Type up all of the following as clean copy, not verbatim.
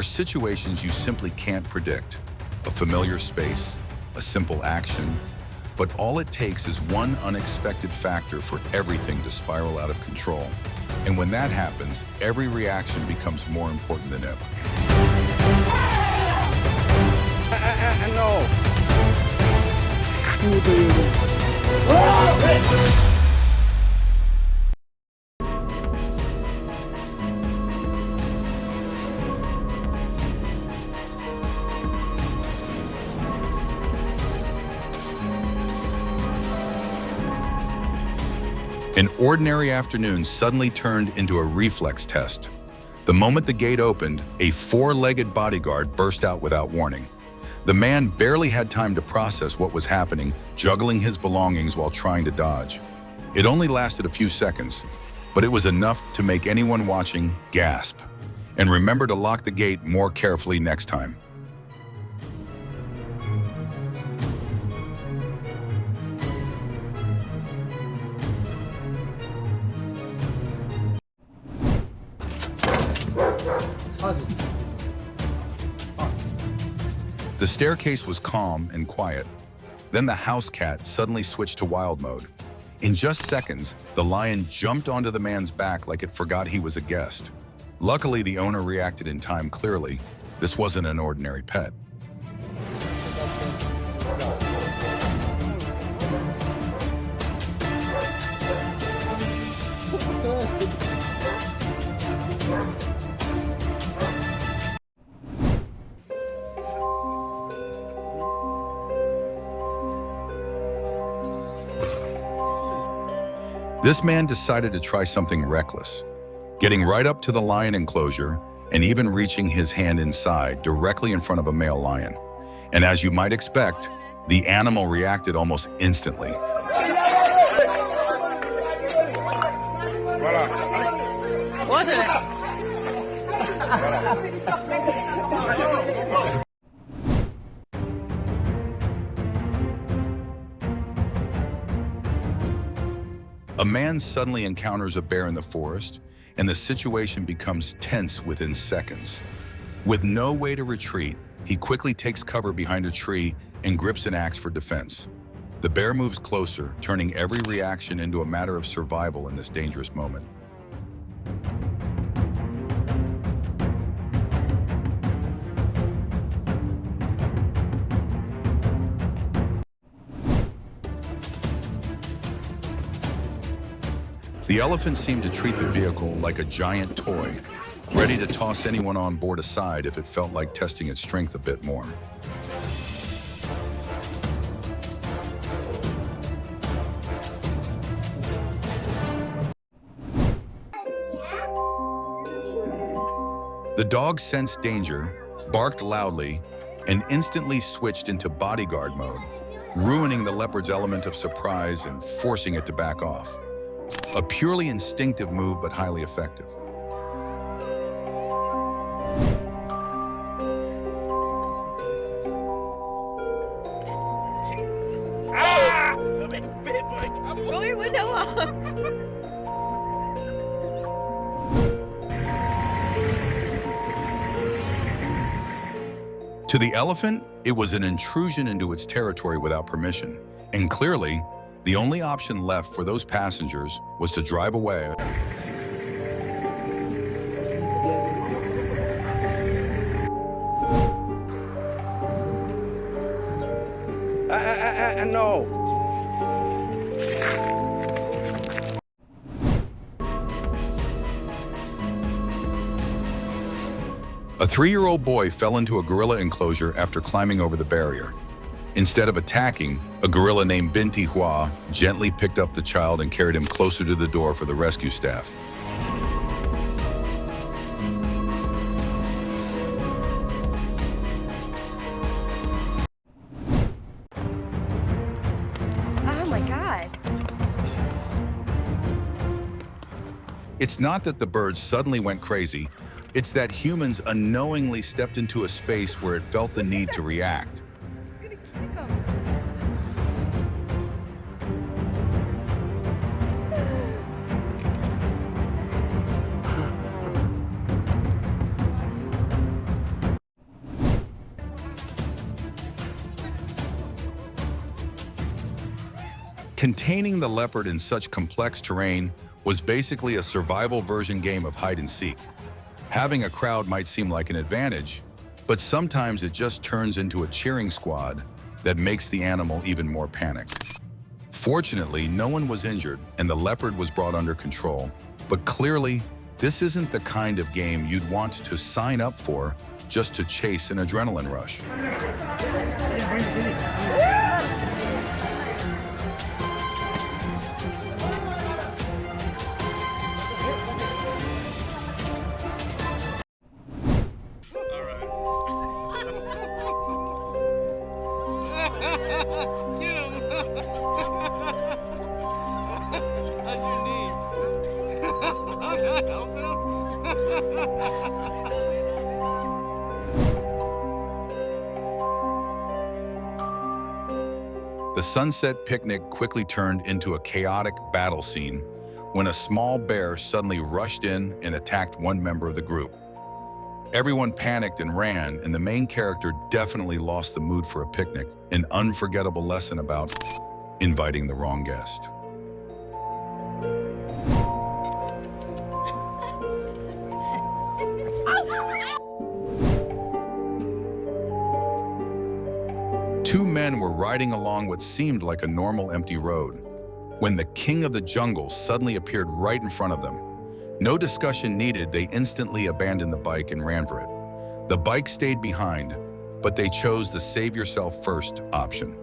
are situations you simply can't predict. A familiar space, a simple action, but all it takes is one unexpected factor for everything to spiral out of control. And when that happens, every reaction becomes more important than ever. No. An ordinary afternoon suddenly turned into a reflex test. The moment the gate opened, a four-legged bodyguard burst out without warning. The man barely had time to process what was happening, juggling his belongings while trying to dodge. It only lasted a few seconds, but it was enough to make anyone watching gasp. And remember to lock the gate more carefully next time. The staircase was calm and quiet. Then the house cat suddenly switched to wild mode. In just seconds, the lion jumped onto the man's back like it forgot he was a guest. Luckily, the owner reacted in time clearly. This wasn't an ordinary pet. This man decided to try something reckless, getting right up to the lion enclosure and even reaching his hand inside directly in front of a male lion. And as you might expect, the animal reacted almost instantly. What is it? A man suddenly encounters a bear in the forest, and the situation becomes tense within seconds. With no way to retreat, he quickly takes cover behind a tree and grips an axe for defense. The bear moves closer, turning every reaction into a matter of survival in this dangerous moment. The elephant seemed to treat the vehicle like a giant toy, ready to toss anyone on board aside if it felt like testing its strength a bit more. The dog sensed danger, barked loudly, and instantly switched into bodyguard mode, ruining the leopard's element of surprise and forcing it to back off. A purely instinctive move, but highly effective. Ah! Roll your window off. To the elephant, it was an intrusion into its territory without permission, and clearly, the only option left for those passengers was to drive away. No. A 3-year-old boy fell into a gorilla enclosure after climbing over the barrier. Instead of attacking, a gorilla named Binti Hua gently picked up the child and carried him closer to the door for the rescue staff. Oh my God. It's not that the bird suddenly went crazy, it's that humans unknowingly stepped into a space where it felt the need to react. Containing the leopard in such complex terrain was basically a survival version game of hide and seek. Having a crowd might seem like an advantage, but sometimes it just turns into a cheering squad that makes the animal even more panicked. Fortunately, no one was injured and the leopard was brought under control, but clearly, this isn't the kind of game you'd want to sign up for just to chase an adrenaline rush. Get him! How's your knee? I'm not helping him. The sunset picnic quickly turned into a chaotic battle scene when a small bear suddenly rushed in and attacked one member of the group. Everyone panicked and ran, and the main character definitely lost the mood for a picnic, an unforgettable lesson about inviting the wrong guest. Two men were riding along what seemed like a normal empty road when the king of the jungle suddenly appeared right in front of them. No discussion needed, they instantly abandoned the bike and ran for it. The bike stayed behind, but they chose the save yourself first option.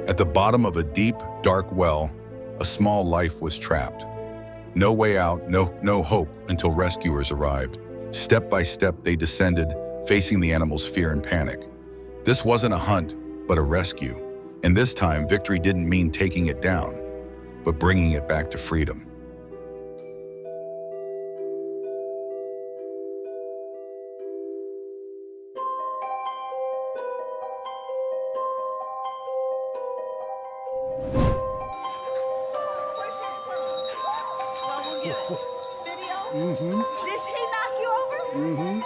At the bottom of a deep, dark well, a small life was trapped. No way out, no hope until rescuers arrived. Step by step, they descended, facing the animal's fear and panic. This wasn't a hunt, but a rescue. And this time, victory didn't mean taking it down, but bringing it back to freedom. Video? Did she knock you over?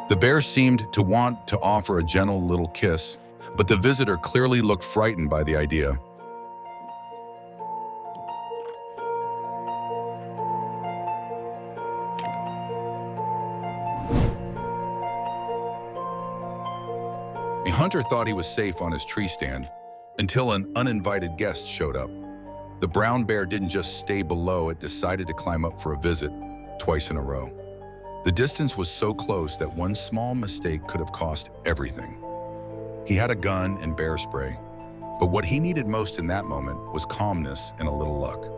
The bear seemed to want to offer a gentle little kiss, but the visitor clearly looked frightened by the idea. The hunter thought he was safe on his tree stand until an uninvited guest showed up. The brown bear didn't just stay below, it decided to climb up for a visit twice in a row. The distance was so close that one small mistake could have cost everything. He had a gun and bear spray, but what he needed most in that moment was calmness and a little luck.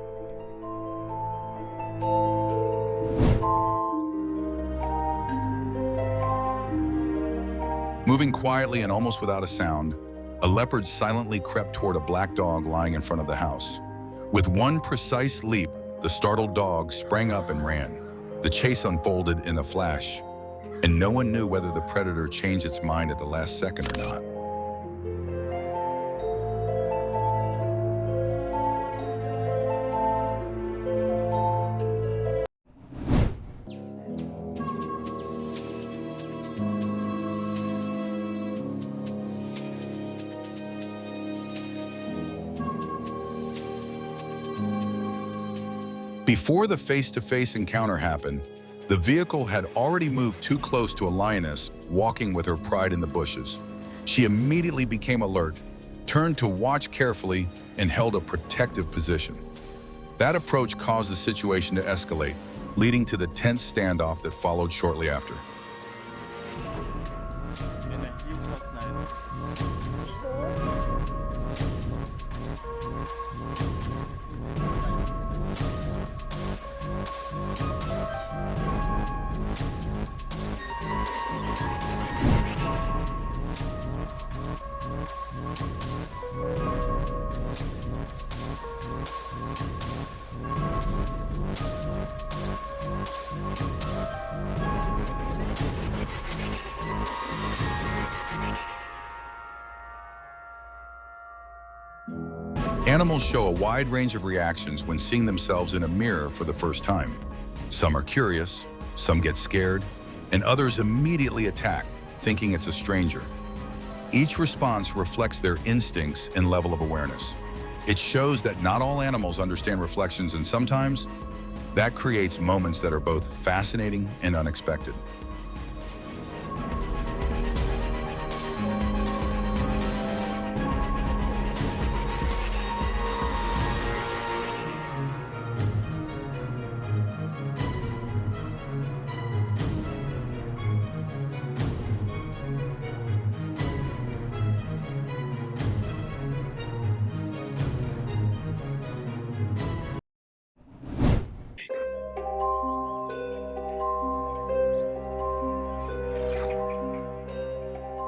Moving quietly and almost without a sound, a leopard silently crept toward a black dog lying in front of the house. With one precise leap, the startled dog sprang up and ran. The chase unfolded in a flash, and no one knew whether the predator changed its mind at the last second or not. Before the face-to-face encounter happened, the vehicle had already moved too close to a lioness walking with her pride in the bushes. She immediately became alert, turned to watch carefully, and held a protective position. That approach caused the situation to escalate, leading to the tense standoff that followed shortly after. Animals show a wide range of reactions when seeing themselves in a mirror for the first time. Some are curious, some get scared, and others immediately attack, thinking it's a stranger. Each response reflects their instincts and level of awareness. It shows that not all animals understand reflections, and sometimes that creates moments that are both fascinating and unexpected.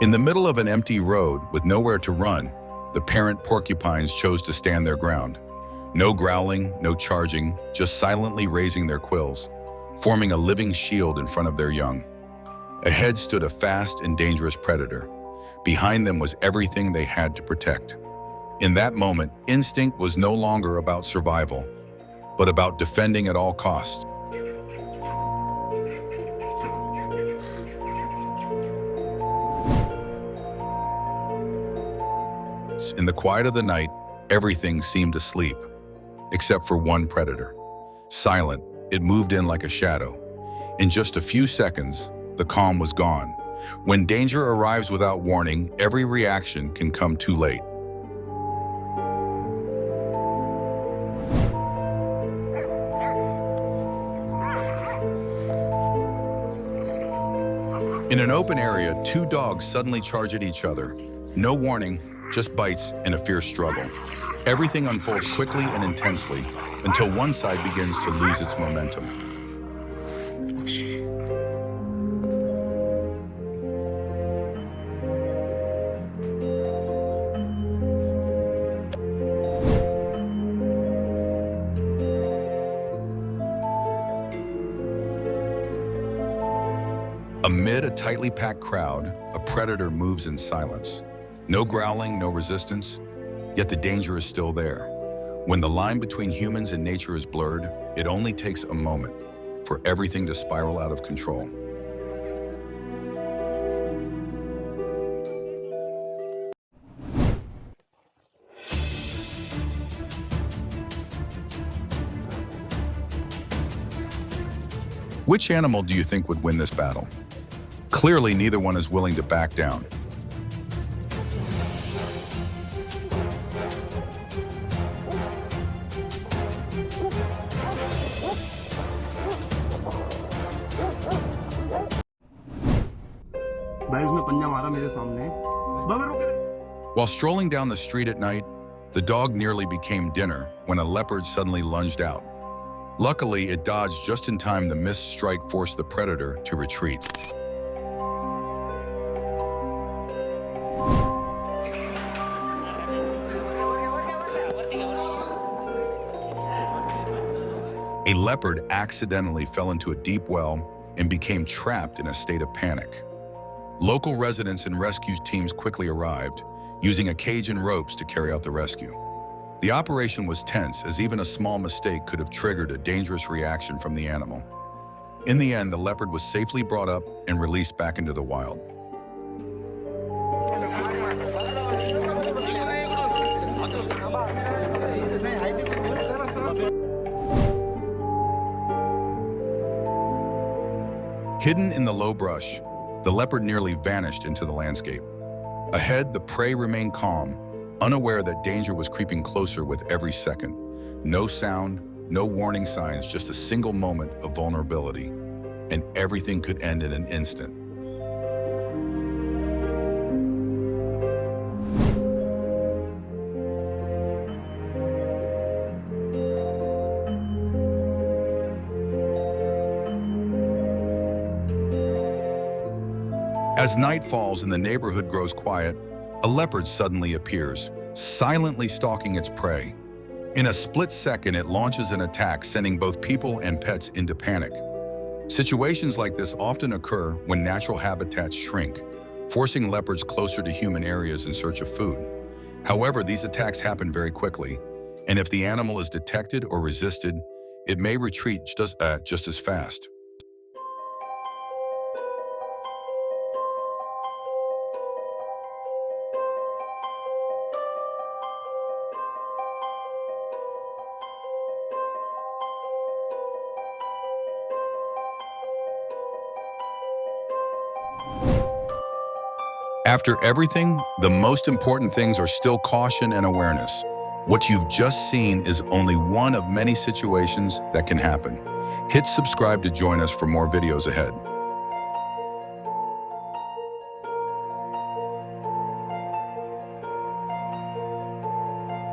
In the middle of an empty road with nowhere to run, the parent porcupines chose to stand their ground. No growling, no charging, just silently raising their quills, forming a living shield in front of their young. Ahead stood a fast and dangerous predator. Behind them was everything they had to protect. In that moment, instinct was no longer about survival, but about defending at all costs. In the quiet of the night, everything seemed asleep, except for one predator. Silent, it moved in like a shadow. In just a few seconds, the calm was gone. When danger arrives without warning, every reaction can come too late. In an open area, two dogs suddenly charge at each other. No warning, just bites and a fierce struggle. Everything unfolds quickly and intensely until one side begins to lose its momentum. Amid a tightly packed crowd, a predator moves in silence. No growling, no resistance, yet the danger is still there. When the line between humans and nature is blurred, it only takes a moment for everything to spiral out of control. Which animal do you think would win this battle? Clearly, neither one is willing to back down. While strolling down the street at night, the dog nearly became dinner when a leopard suddenly lunged out. Luckily, it dodged just in time. The missed strike forced the predator to retreat. A leopard accidentally fell into a deep well and became trapped in a state of panic. Local residents and rescue teams quickly arrived, using a cage and ropes to carry out the rescue. The operation was tense, as even a small mistake could have triggered a dangerous reaction from the animal. In the end, the leopard was safely brought up and released back into the wild. Hidden in the low brush, the leopard nearly vanished into the landscape. Ahead, the prey remained calm, unaware that danger was creeping closer with every second. No sound, no warning signs, just a single moment of vulnerability, and everything could end in an instant. As night falls and the neighborhood grows quiet, a leopard suddenly appears, silently stalking its prey. In a split second, it launches an attack, sending both people and pets into panic. Situations like this often occur when natural habitats shrink, forcing leopards closer to human areas in search of food. However, these attacks happen very quickly, And if the animal is detected or resisted, it may retreat just as fast. After everything, the most important things are still caution and awareness. What you've just seen is only one of many situations that can happen. Hit subscribe to join us for more videos ahead.